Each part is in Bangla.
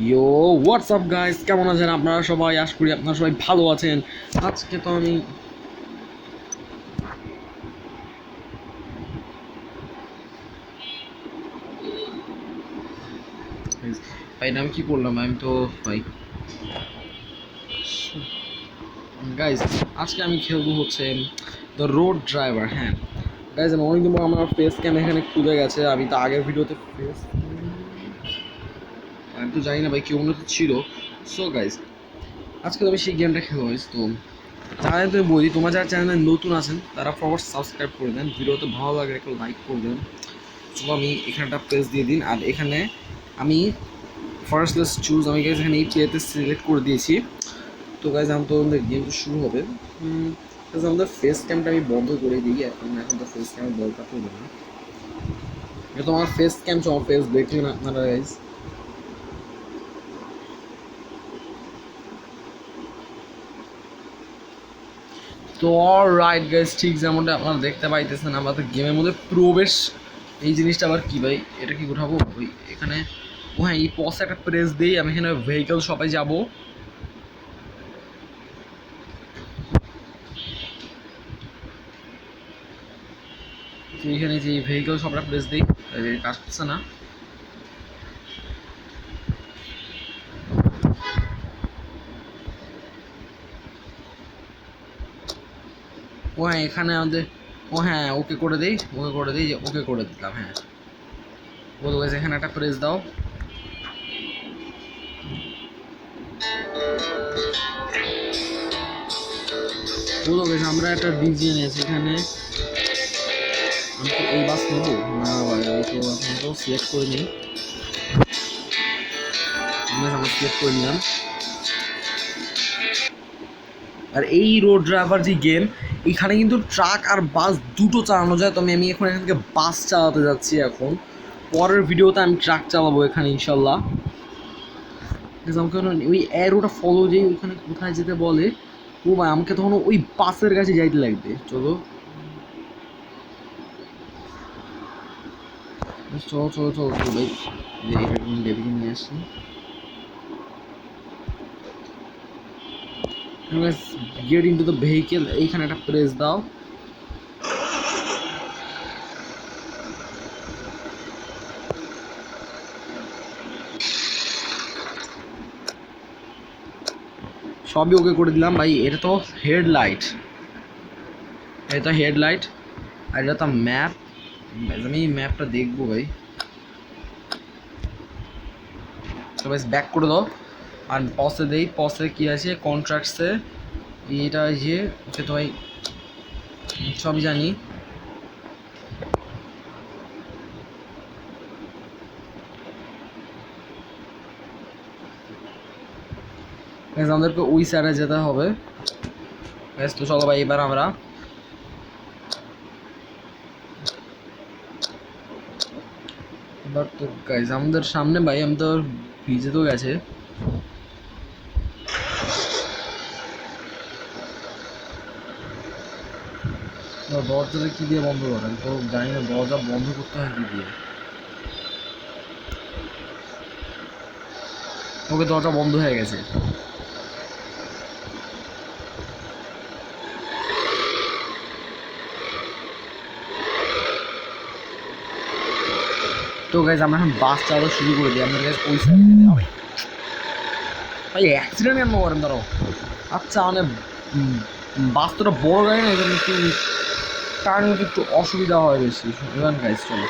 ইয়ো হোয়াটসঅ্যাপ গাইস, কেমন আছেন আপনারা সবাই? আশা করি আপনারা সবাই ভালো আছেন। আজকে তো আমি ভাই নাম কি করলাম আমি তো ভাই গাইস, আজকে আমি খেলবো হচ্ছে দ্য রোড ড্রাইভার। হ্যাঁ গাইস, আমি অনেকদিন পর আমার ফেস ক্যাম এখানে খুলে গেছে। আমি তো আগের ভিডিওতে ফেস আমি তো জানি না ভাই কেউ মনে ছিল। সো গাইস, আজকে তো আমি সেই গেমটা খেলবো। তো চ্যানেলে তুমি বলি, তোমার যারা চ্যানেলে নতুন আছেন তারা ফরওয়ার্ড সাবস্ক্রাইব করে দেন, ভিডিওতে ভালো লাগে একটা লাইক করে দেন। তো আমি এখানটা প্রেস দিয়ে দিন, আর এখানে আমি ফার্স্ট লেস চুজ, আমি গাইজ এখানে এই প্লেতে সিলেক্ট করে দিয়েছি। তো গাইজ আমি তো আমাদের গেমটা শুরু হবে। আমাদের ফেস ক্যামটা আমি বন্ধ করে দিই। এখন তো ফেস ক্যামের দরকার পড়বে না। এটা তো আমার ফেস ক্যাম, আমার ফেস দেখলি না আপনারা গাইজ। তো অলরাইট গাইজ, ঠিক যেমনটা আপনারা দেখতে পাইতেছেন, আমরা তো গেমের মধ্যে প্রবেশ। এই জিনিসটা আবার কি ভাই, এটা কি উঠাবো ওই এখানে? ও হ্যাঁ, এই পসে একটা প্রেস দিই, আমি এখানে ভেহিকল শপে যাবো। এখানে যে ভেহিকল শপটা প্রেস দিই, কাজ করছে না। ও হ্যাঁ, এখানে আমাদের ও হ্যাঁ ওকে করে দিই, ওকে করে দিলাম। হ্যাঁ বলবো এখানে একটা প্রেস দাও। বলবো আমরা একটা ডিসিশন নিয়েছি এখানে। আমি কি এই বাস নেবো না ভাই? আমি তো এখন তো সিলেক্ট করে নিই। আমরা সিলেক্ট করে নিলাম। আর এই রোড ড্রাইভার যে গেম, এখানে কিন্তু ট্রাক আর বাস দুটো চালানো যায়। তো আমি এখন এখান থেকে বাস চালাতে যাচ্ছি। এখন পরের ভিডিওতে আমি ট্রাক চালাবো এখানে ইনশাল্লাহ। আমাকে ওই অ্যারোটা ফলো যে ওইখানে কোথায় যেতে বলে, ও ভাই আমাকে তখন ওই বাসের কাছে যাইতে লাগবে। চলো চলো চলো চলো চলো ভাই, ডেভিকে নিয়ে আসি। গেট ইনটু দ্য ভেহিকেল, এইখানে একটা প্রেস দাও। সবই ওকে করে দিলাম ভাই। এটা তো হেডলাইট, এটা হেডলাইট, আর এটা তো ম্যাপ। আমি ম্যাপটা দেখবো ভাই। তো ভাই ব্যাক করে দাও, আর পসে দেই। পসে কি আছে কন্ট্রাক্টসে, এটা যে ওকে তো ভাই সবই জানি। আমাদেরকে ওই সাইডে যেতে হবে। তো চলো ভাই, এবার আমরা তো গাইজ আমাদের সামনে ভাই, আমি তো ভিজে তো গেছে। দরজাটা কি দিয়ে বন্ধ করেন তো জানি না, দরজা বন্ধ করতে হয় কি দিয়ে। ওকে, দরজা বন্ধ হয়ে গেছে। তো গাইজ আমরা এখন বাস চালানো শুরু করে দিই। আমাদের গাইজ ওই সাইডে যেতে হবে। ভাই অ্যাক্সিডেন্ট কেন করেন ধরো? আচ্ছা মানে বাস তোটা বড় গাড়ি না, এই জন্য একটু টার্নিং একটু অসুবিধা হয় বেশি। এবার গাইজ চলো,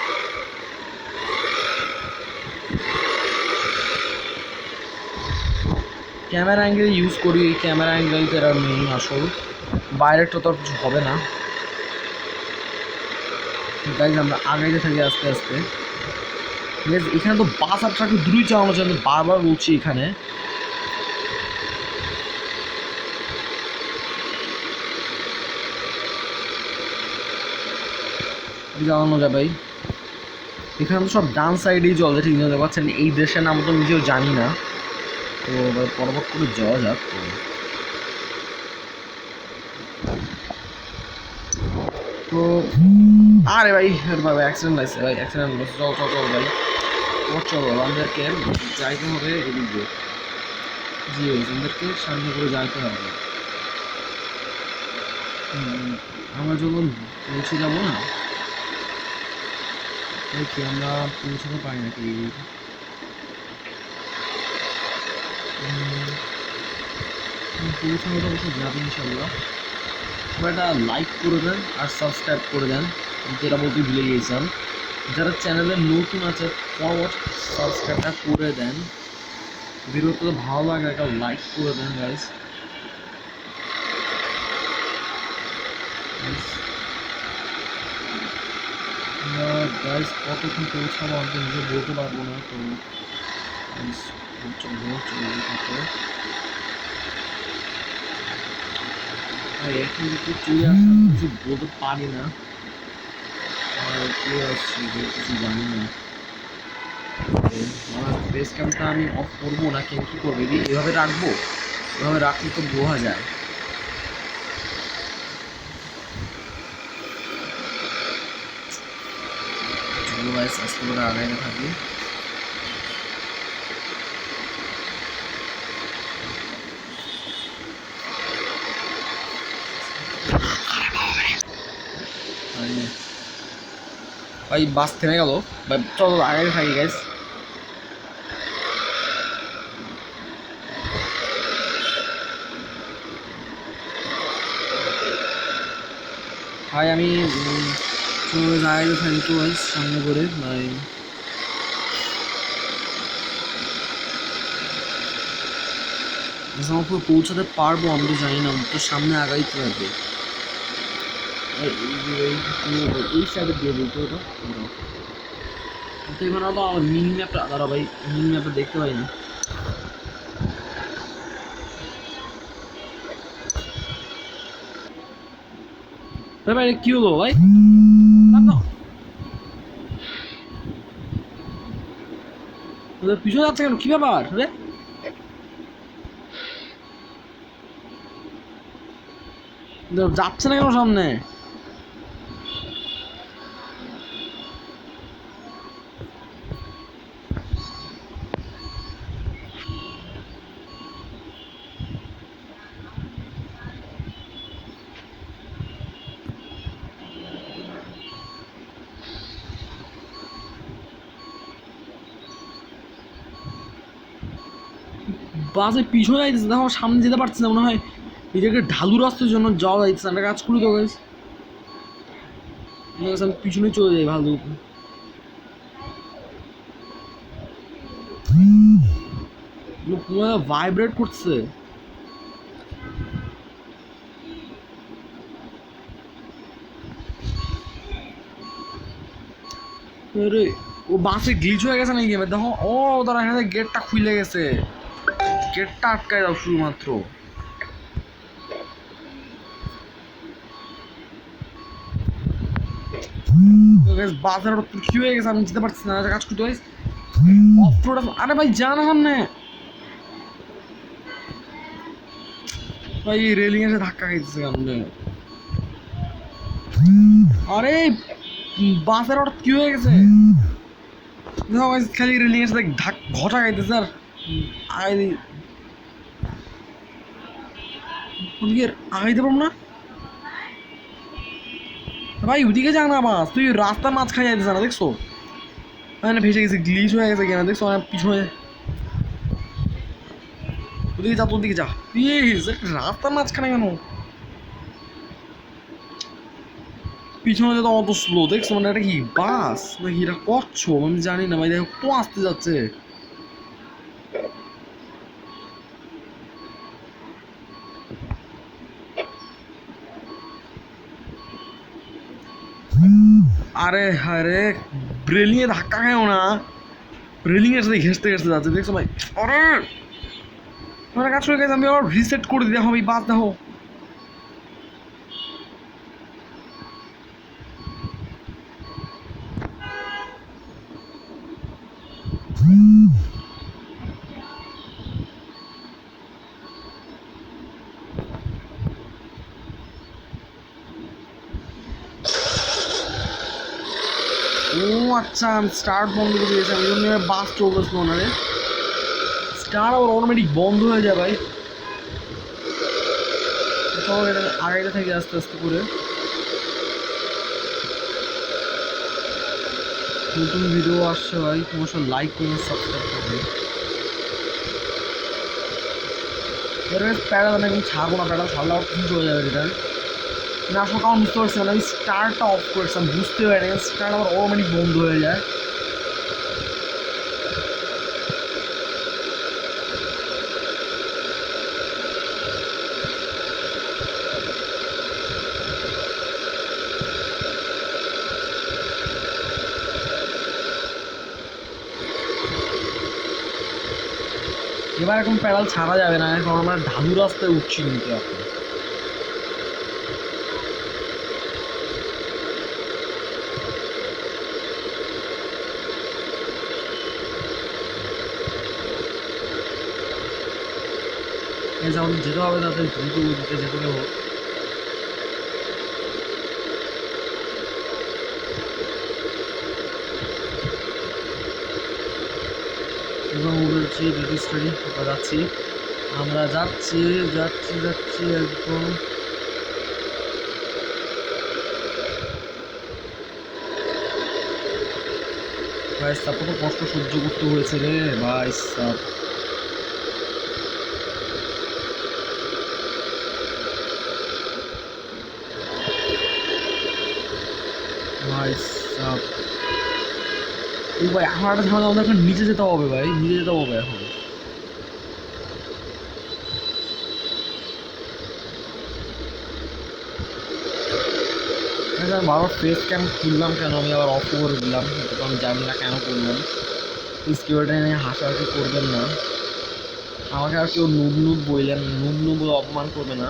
ক্যামেরা অ্যাঙ্গেল ইউজ করি। এই ক্যামেরা অ্যাঙ্গেলটা এরা মেইন আসল, বাইরেটা তো কিছু হবে না। গাইজ আমরা আগাইতে থাকি আস্তে আস্তে। এখানে তো বাস আর ট্রাক দুটোই চালানো যায়, আমি বারবার বলছি এখানে। চালানো যায় ভাই। এখানে তো সব ডান সাইডেই চলে, ঠিক জানতে পারছেন। এই দেশের নাম তো নিজেও জানি না। তো এবার পরবর্তী করে যাওয়া যাক। তো আরে ভাই ভাই অ্যাক্সিডেন্ট হয়েছে ভাই, অ্যাক্সিডেন্ট হয়েছে। চল চল চল ভাই, ও চলো আমাদেরকে যাইতে হবে এদিকে। জি আমাদেরকে সামনে করে যাইতে হবে। আমরা যখন পৌঁছে যাবো না, দেখি আমরা পৌঁছাতে পারি নাকি। পৌঁছানোটা অবশ্য যাবে ইনশাল্লাহ। সবাই একটা লাইক করে দেন আর সাবস্ক্রাইব করে দেন, যেটা বলতে ভুলে গিয়েছিলাম। যারা চ্যানেলে নতুন আছে ফরওয়ার্ড সাবস্ক্রাইবটা করে দেন। ভিডিওটা তো ভালো লাগে একটা লাইক করে দেন গাইস। গাইস কতক্ষণ পৌঁছাবো আমি তো নিজে বলতে পারবো না, তো চলো চলে থাকে। এখন যদি চলে আসা কিছু বলতে পারি না, আর চলে আসছি কিছু জানি না। আমার বেস ক্যাম্পটা আমি অফ করবো না, কেন কী করবো এভাবে রাখবো? এভাবে রাখলে তো বোঝা যায়। চলো গাইস আজকে করে আগাইতে থাকি। ভাই বাস থেমে গেল ভাই, চলো আগাইতে থাকি গাইস। ভাই আমি আগাইতে থাকি তো গাইস সামনে করে ভাই। আমার পৌঁছাতে পারবো আমি তো জানি না, তো সামনে আগাইতে হবে। এই সাইডে দিয়ে দিতে ওটা তো এখানে তো আমার মিনি ম্যাপটা দাঁড়া ভাই, মিনি ম্যাপটা দেখতে পাই না। ভাই কি হলো ভাই? পিছনে যাচ্ছে কেন, কি ব্যাপার রে? যাচ্ছে না কেন সামনে? বাসে পিছনে যাইতেছে, দেখো সামনে যেতে পারছি না, মনে হয় এটাকে ঢালু রাস্তার জন্য যাওয়া যাইতেছে। আমরা কাজ করি তো গাইস, আমি পিছনে চলে যাই ভালো। পুরো ভাইব্রেট করছে। ও বাসে গ্লিচ হয়ে গেছে নাকি? দেখো ও তারা এখানে গেটটা খুলে গেছে, গেটটা আটকায় দাও শুধুমাত্র। বাসের কি হয়ে গেছে আমি যেতে পারছি না, কাজ করতে হয় অফ রোড। আরে ভাই জানা সামনে ভাই, রেলিং এসে ধাক্কা খাইতেছে সামনে। আরে বাসের হঠাৎ কি হয়ে গেছে? দেখো খালি রেলিং এর সাথে ঘটা খাইতেছে। আর আগাইতে পারবো না ভাই, ওদিকে যা না বাস, তুই রাস্তার মাঝখানে যাইতেছে না দেখছো? মানে ভেসে গেছে, গ্লিচ হয়ে গেছে কেন দেখছো? পিছনে ওদিকে যা, তোর দিকে যা প্লিজ। রাস্তার মাঝখানে কেন? পিছনে তো অত স্লো দেখছো, মানে এটা কি বাস নাকি এটা করছো আমি জানি না ভাই। দেখো তো আসতে যাচ্ছে। আরে আরে রেলিং এ ধাক্কা খায়ও না, রেলিং এর সাথে ঘেসতে ঘেসতে যাচ্ছে দেখছো ভাই। আরে আমার কাজ করে গেছে, আমি আবার রিসেট করে দিতে হবে বাস। দেখো ও আচ্ছা আমি স্টার্ট বন্ধ করে দিয়েছি, আমি জন্য বাস চলতেছিল না রে। স্টার্ট আবার অটোমেটিক বন্ধ হয়ে যায় ভাই। চলো এটা আগাইতে থাকি আস্তে আস্তে করে। নতুন ভিডিও আসছে ভাই, তোমার সব লাইক করবে, সাবস্ক্রাইব করবে। এর প্যাডাল আমি এখন ছাড়বো না, প্যাডাল ছাড়লে আবার কিছু হয়ে যাবে রিটার্ন না। আসলে কারণ বুঝতে পারছি না, আমি স্টার্টটা অফ করেছিলাম, বুঝতে পারি না স্টার্ট আবার অটোমেটিক বন্ধ হয়ে যায়। এবার এখন প্যাডাল ছাড়া যাবে না, এখন আমরা ঢালু রাস্তায় উঠছি কিন্তু এখন। আমাদের যেতে হবে, তাদের দ্রুত গতিতে যেতে হবে। এবং বলছি ব্রিটিশ স্টাডি যাচ্ছি, আমরা যাচ্ছি যাচ্ছি যাচ্ছি একদম। ভাই সাপ তো কষ্ট সহ্য করতে হয়েছে রে ভাই সাপ। ভাই সাপ ও ভাই আমার একটা ঝামেলা, আমাদের এখন নিচে যেতে হবে ভাই, নিচে যেতে হবে এখন। আমি বারবার ফেস ক্যাম খুললাম কেন, আমি আবার অফ করে দিলাম, এটা তো আমি জানি না কেন করলাম। সিকিউরিটি নিয়ে হাসাহাসি করবেন না, আমাকে আর কেউ নুব নুব বললেন, নুব নুব বলে অপমান করবে না।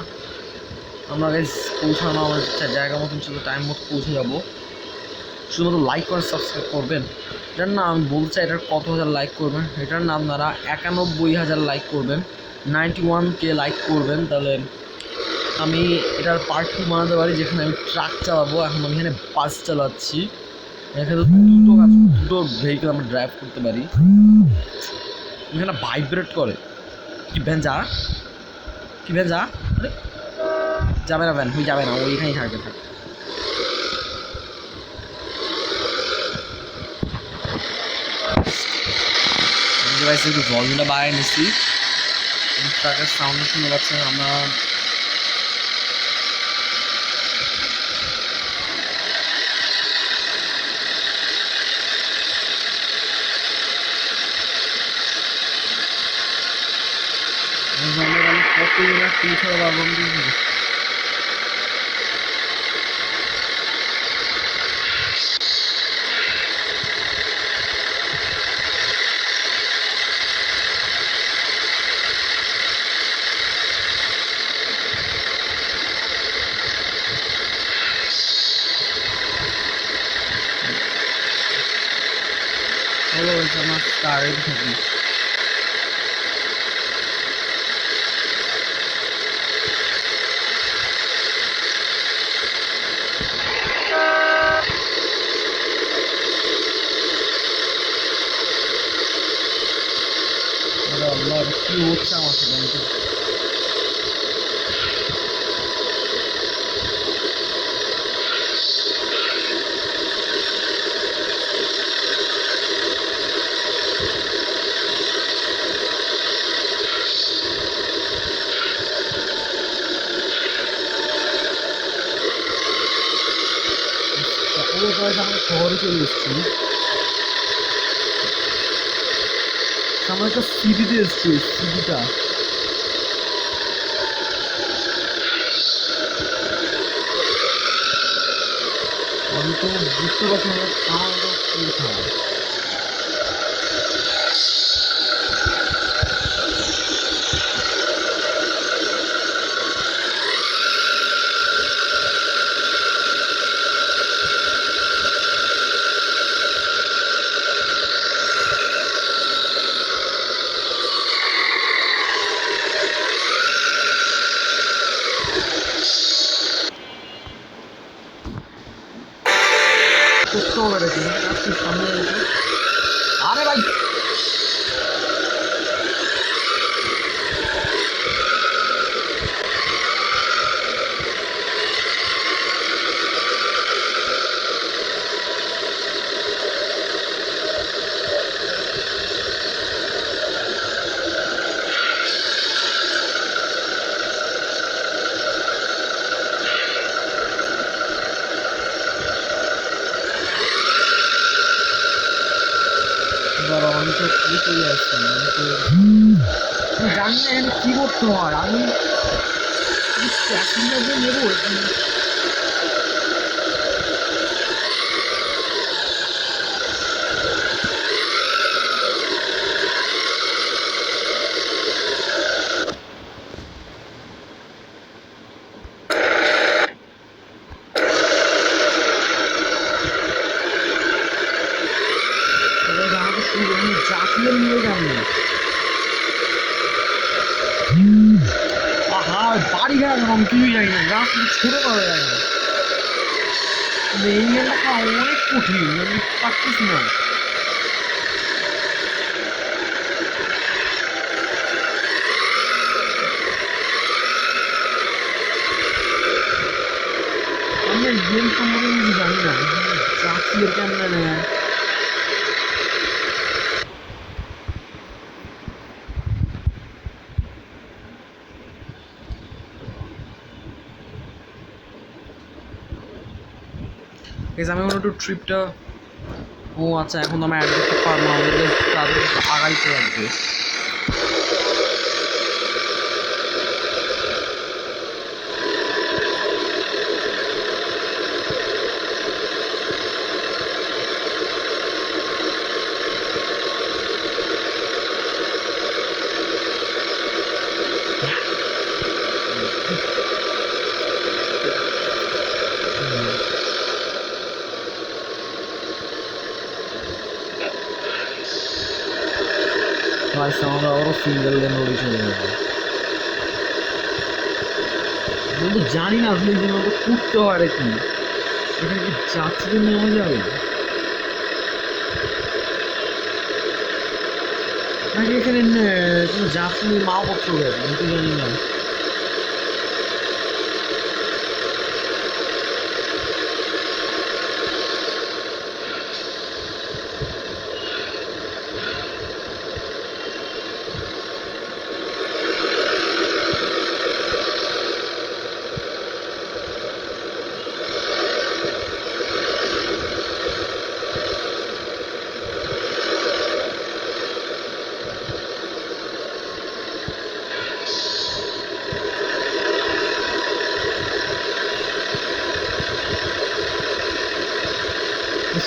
আমরা গাইস পৌঁছানো আমার জায়গা মতন ছিল, টাইম মতো পৌঁছে যাবো। শুধুমাত্র লাইক করে সাবস্ক্রাইব করবেন। এটার না আমি বলতে চাই এটার কত হাজার লাইক করবেন, এটার না আপনারা 91,000 লাইক করবেন, 91K লাইক করবেন, তাহলে আমি এটার পার্ট 2 বানাতে পারি, যেখানে আমি ট্রাক চালাবো। এখন আমি এখানে বাস চালাচ্ছি, এখানে দুটো ভেহিকেল আমরা ড্রাইভ করতে পারি। এখানে ভাইব্রেট করে, কি ভ্যান যা, কি ভ্যান যা, যাবে না ভ্যান, ওই যাবে না, ওই এখানেই থাকবে থাক। একটু ভলিউমটা বাড়িয়ে নিচ্ছি, ট্রাকের সাউন্ড শুনে পাচ্ছেন। আমরা কত পৌঁছাতে পারবো আমার কারের থাকি। আল্লাহ কি হচ্ছে আমার সাথে। আমরা শহরে চলে এসেছি, আমরা একটা সিটিতে এসেছি, সিটিটা আমি তো বুঝতে পারছি না আমার কোথায়। করতে হবে নাকি সামনে চলে আসছি জানি না এখানে কি করতে হয় আমি নেবো এখানে জাতীয় নিয়ে কেমন বাড়ি ঘাট এরকম কিছুই জানি না গাছ ছোট করা যায় না এই গেমটা অনেক কঠিন আমি পারতেছি না আমি গেম সম্বন্ধে কিছু জানি না জাতীয় কেমন নেয় আমি এখন একটু ট্রিপটা ও আচ্ছা এখন তো আমি অ্যাড করতে পারবো না আমাদের তাদের আগাইতে লাগবে আমরা আবারও সিঙ্গেল লেন রোডে চলে যাবো কিন্তু জানি না আসলে যে আমাকে করতে হয় আর কি এখানে কি যাত্রী নেওয়া যাবে নাকি এখানে কোনো যাত্রী মালপত্র যাবে আমি তো জানি না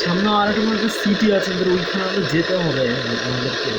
সামনে আর একটা সিটি আছে ওইখানে আমাদের যেতে হবে আমাদেরকে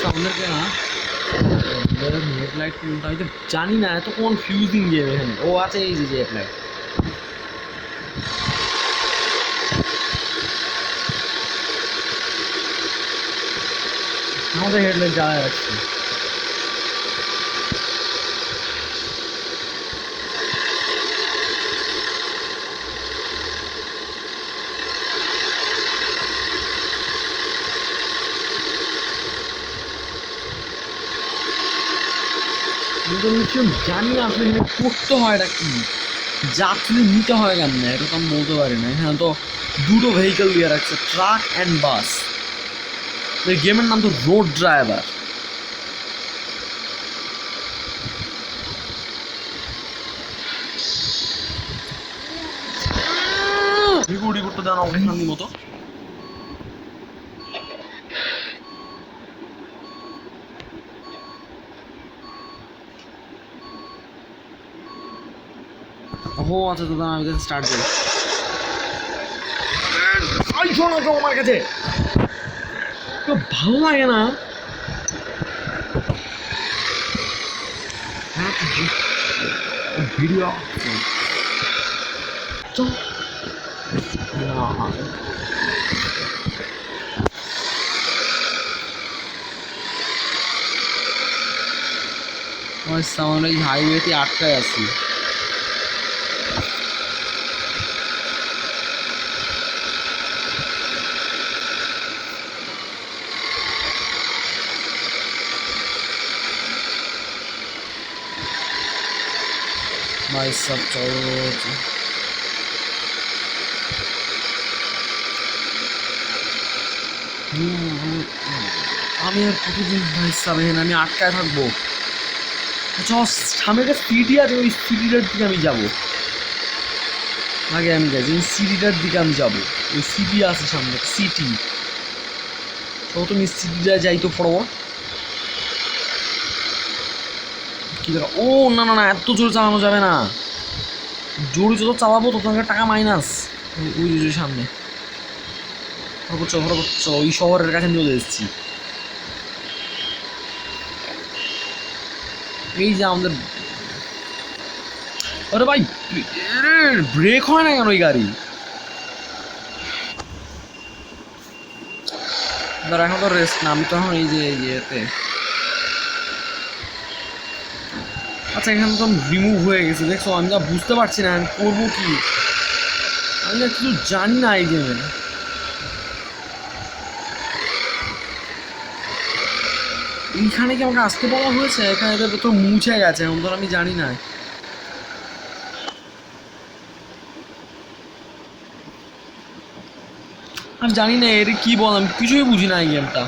আমাদেরকে না হেডলাইট কোনটা আমি তো জানি না এত কনফিউজিং গেম এখানে ও আছে এই যে হেডলাইট আমাদের হেডলাইট জ্বালা যাচ্ছে জানি না আসলে এখানে করতে হয় এটা কি যাত্রী নিতে হয় কেন না এটা তো আমি বলতে পারি না এখানে তো দুটো ভেহিকেল দিয়ে রাখছে ট্রাক অ্যান্ড বাস এই গেমের নাম তো রোড ড্রাইভার রিপোর্ট করতে দেন অবস্থানের মতো ও আচ্ছা তো আমি স্টার্ট করি শোনো তো আমার কাছে ভালো লাগে না ভিডিও চল আমরা এই হাইওয়েতে আটকায় আছি। भाई सब चलो আমি আর কতদিন ভাই সাবেন আমি আটকায় থাকবো। আচ্ছা সামনে একটা সিটি আছে, ওই সিটিটার দিকে আমি যাবো। আগে আমি যাই ওই সিটিটার দিকে আমি যাবো। ওই সিটি আছে সামনে সিটি, তো তুমি সিটিটা যাই তো পড়বো কি দেখা। ও না না না, এত জোরে চালানো যাবে না। জোরে যত চালাবো তত টাকা মাইনাস। ওই যে সামনে চলো ওই শহরের কাছে চলে এসেছি। এই যে আমাদের, আরে ভাই ব্রেক হয় না কেন ওই গাড়ি? ধর এখন তো রেস্ট না, আমি তো এখন এই যে ইয়েতে। আচ্ছা এখানে তো রিমুভ হয়ে গেছে দেখছো, আমি যা বুঝতে পারছি না আমি করবো কি, আমি না কিছু জানি না এই গেমে। এইখানে কি আমাকে আসতে বলা হয়েছে? এখানে তো মুছে গেছে, এখন ধর আমি জানি না। আমি জানি না এর কি বল, আমি কিছুই বুঝি না এই গেমটা।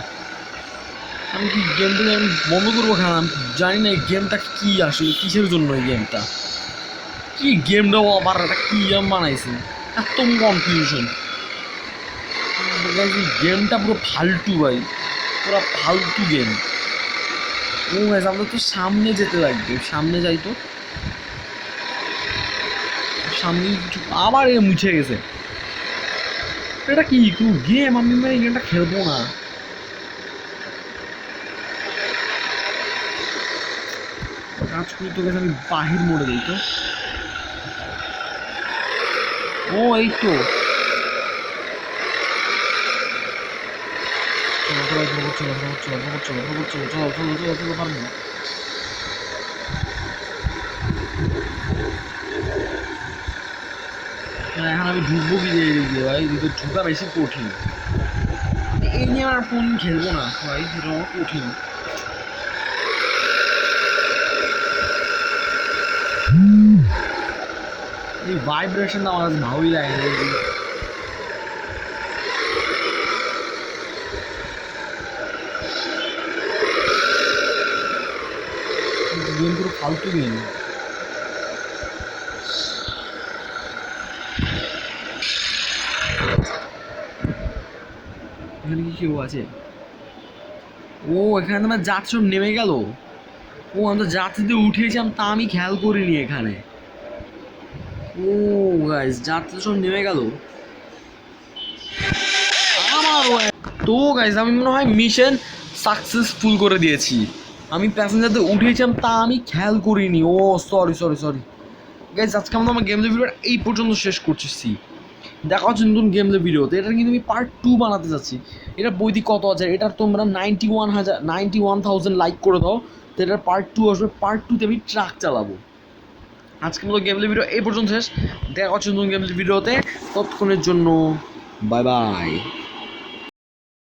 আমি কি গেমটা আমি বন্ধ করবো খেলা? আমি জানি না এই গেমটা কি আসলে, কিসের জন্য এই গেমটা, কি গেমটা আবার একটা কি গেম বানাইছে, এত কনফিউশন। গেমটা পুরো ফালতু ভাই, পুরো ফালতু গেম। ও ভাই আমাদের তো সামনে যেতে লাগবে, সামনে যাই তো সামনে কিছু আবার এ মুছে গেছে। এটা কি কোনো গেম? আমি মানে এই গেমটা খেলবো না। কাজ করি তো গেছে, আমি বাহির মোড়ে যাই তো। ও এই তো পারবো। এখন আমি ঢুকবো কি দিয়ে ভাই, কিন্তু ঢুকা বেশি কঠিন। এই নিয়ে আমার ফোন খেলবো না ভাই, এটা আমার কঠিন। এই ভাইব্রেশনটা আমার ভালোই লাগে না। গেম পুরো ফালতু গেম। এখানে কি কেউ আছে? ও এখানে তোমার যাত্রী সব নেমে গেল। ও আমি তো যাত্রীতে উঠেছিলাম তা আমি খেয়াল করিনি এখানে। ও গাইস যাত্রী সব নেমে গেল আমারও। তো গাইস আমি মনে হয় মিশন সাকসেসফুল করে দিয়েছি। আমি প্যাসেঞ্জারদের উঠেছিলাম তা আমি খেয়াল করিনি। ও সরি সরি সরি গাইস, আজকে আমরা আমার গেম ভিডিওটা এই পর্যন্ত শেষ করছি। দেখা হচ্ছে নতুন গেম ভিডিওতে। এটা কিন্তু আমি পার্ট 2 বানাতে চাচ্ছি। এটা বৈদিক কত আছে, এটার তোমরা 91,000 লাইক করে দাও, তো এটার পার্ট 2 আসবে। পার্ট 2তে আমি ট্রাক চালাবো। আজকের মতো গেম ভিডিও এই পর্যন্ত শেষ। দেখা হচ্ছে নতুন গেম ভিডিওতে। ততক্ষণের জন্য বাই বাই।